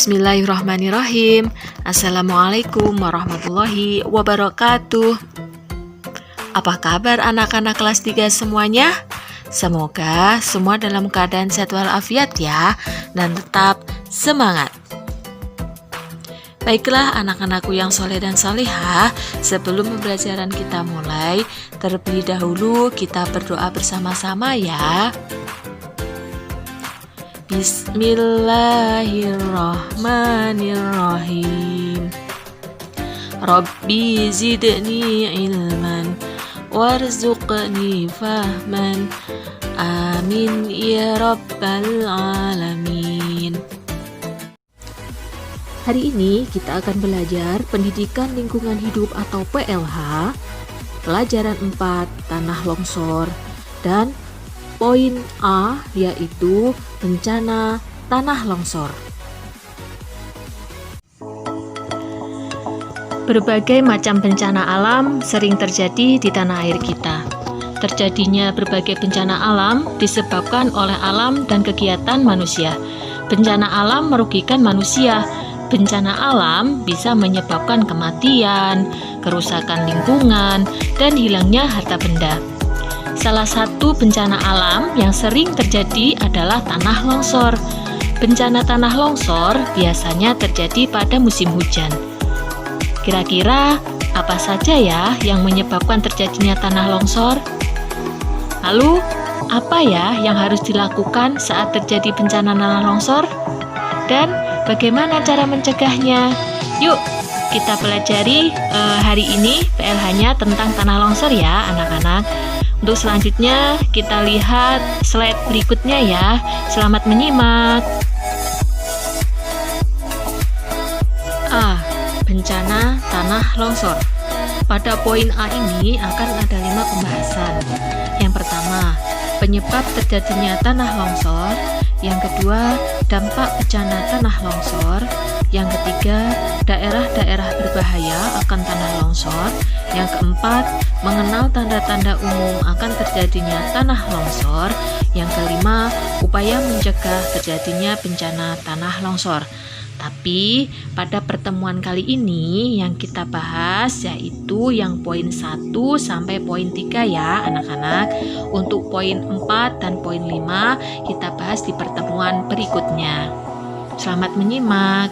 Bismillahirrahmanirrahim. Assalamualaikum warahmatullahi wabarakatuh. Apa kabar anak-anak kelas 3 semuanya? Semoga semua dalam keadaan sehat walafiat ya, dan tetap semangat. Baiklah anak-anakku yang soleh dan solehah, sebelum pembelajaran kita mulai, terlebih dahulu kita berdoa bersama-sama ya. Bismillahirrahmanirrahim. Rabbi zidni ilman warzuqni fahman. Amin ya rabbal alamin. Hari ini kita akan belajar Pendidikan Lingkungan Hidup atau PLH, pelajaran 4 Tanah Longsor, dan poin A yaitu bencana tanah longsor. Berbagai macam bencana alam sering terjadi di tanah air kita. Terjadinya berbagai bencana alam disebabkan oleh alam dan kegiatan manusia. Bencana alam merugikan manusia. Bencana alam bisa menyebabkan kematian, kerusakan lingkungan, dan hilangnya harta benda. Salah satu bencana alam yang sering terjadi adalah tanah longsor. Bencana tanah longsor biasanya terjadi pada musim hujan. Kira-kira apa saja ya yang menyebabkan terjadinya tanah longsor? Lalu, apa ya yang harus dilakukan saat terjadi bencana tanah longsor? Dan bagaimana cara mencegahnya? Yuk, kita pelajari hari ini PLH-nya tentang tanah longsor ya anak-anak. Untuk selanjutnya kita lihat slide berikutnya ya. Selamat menyimak. A. Bencana tanah longsor. Pada poin A ini akan ada 5 pembahasan. Yang pertama, penyebab terjadinya tanah longsor. Yang kedua, dampak bencana tanah longsor. Yang ketiga, daerah-daerah berbahaya akan tanah longsor. Yang keempat, mengenal tanda-tanda umum akan terjadinya tanah longsor. Yang kelima, upaya mencegah terjadinya bencana tanah longsor. Tapi pada pertemuan kali ini yang kita bahas yaitu yang poin 1 sampai poin 3 ya anak-anak. Untuk poin 4 dan poin 5 kita bahas di pertemuan berikutnya. Selamat menyimak.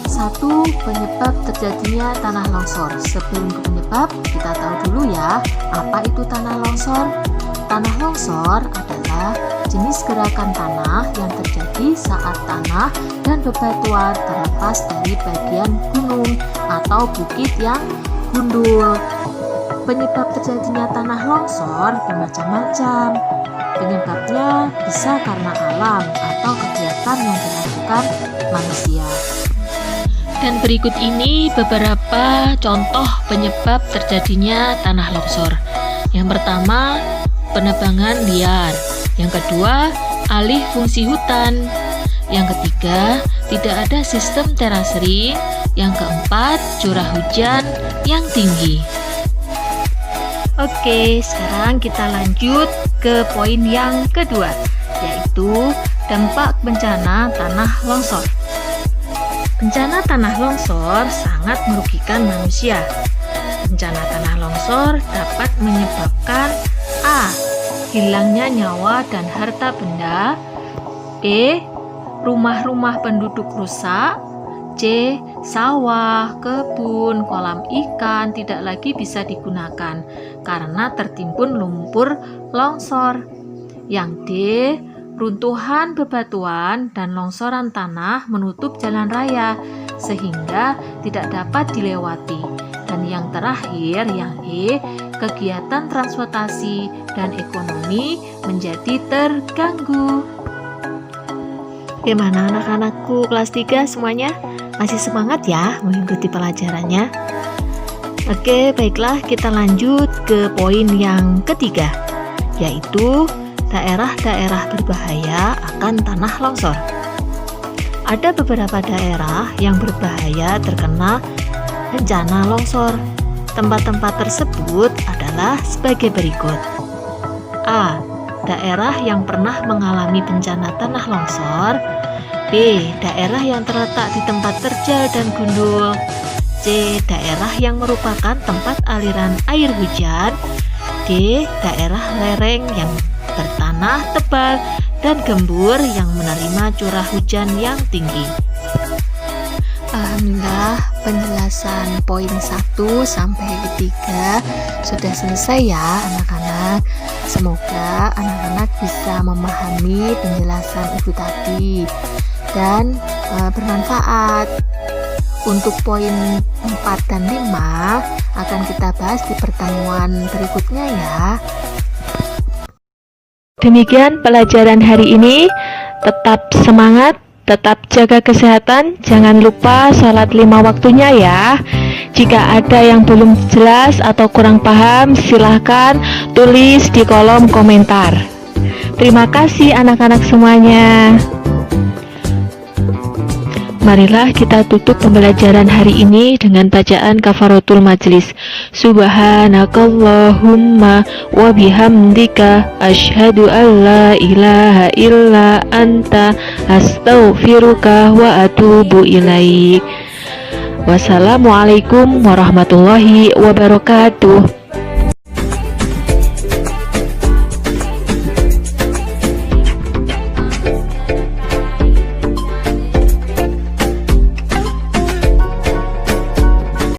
1. Penyebab terjadinya tanah longsor. Sebelum ke penyebab, kita tahu dulu ya, apa itu tanah longsor? Tanah longsor adalah jenis gerakan tanah yang terjadi saat tanah dan bebatuan terlepas dari bagian gunung atau bukit yang gundul. Penyebab terjadinya tanah longsor bermacam-macam. Penyebabnya bisa karena alam atau kegiatan yang dilakukan manusia. Dan berikut ini beberapa contoh penyebab terjadinya tanah longsor. Yang pertama, penebangan liar. Yang kedua, alih fungsi hutan. Yang ketiga, tidak ada sistem terasering. Yang keempat, curah hujan yang tinggi. Oke, sekarang kita lanjut ke poin yang kedua, yaitu dampak bencana tanah longsor. Bencana tanah longsor sangat merugikan manusia. Bencana tanah longsor dapat menyebabkan A. Hilangnya nyawa dan harta benda. B. Rumah-rumah penduduk rusak. C. Sawah, kebun, kolam ikan tidak lagi bisa digunakan karena tertimbun lumpur longsor. Yang D. Runtuhan bebatuan dan longsoran tanah menutup jalan raya sehingga tidak dapat dilewati. Dan yang terakhir, yang E, kegiatan transportasi dan ekonomi menjadi terganggu. Gimana anak-anakku kelas 3 semuanya? Masih semangat ya mengikuti pelajarannya? Oke, baiklah kita lanjut ke poin yang ketiga, yaitu daerah-daerah berbahaya akan tanah longsor. Ada beberapa daerah yang berbahaya terkena bencana longsor. Tempat-tempat tersebut adalah sebagai berikut. A. Daerah yang pernah mengalami bencana tanah longsor B. Daerah yang terletak di tempat terjal dan gundul. C. Daerah yang merupakan tempat aliran air hujan. D. Daerah lereng yang bertanah tebal dan gembur yang menerima curah hujan yang tinggi. Alhamdulillah, penjelasan poin 1 sampai 3 sudah selesai ya anak-anak. Semoga anak-anak bisa memahami penjelasan ibu tadi dan bermanfaat. Untuk poin 4 dan 5 akan kita bahas di pertemuan berikutnya ya. Demikian pelajaran hari ini. Tetap semangat, tetap jaga kesehatan, jangan lupa sholat 5 waktunya ya. Jika ada yang belum jelas atau kurang paham, silahkan tulis di kolom komentar. Terima kasih anak-anak semuanya. Marilah kita tutup pembelajaran hari ini dengan bacaan kafaratul majlis. Subhanakallahumma wa bihamdika asyhadu an la ilaha illa anta astaghfiruka wa atubu ilaik. Wassalamualaikum warahmatullahi wabarakatuh.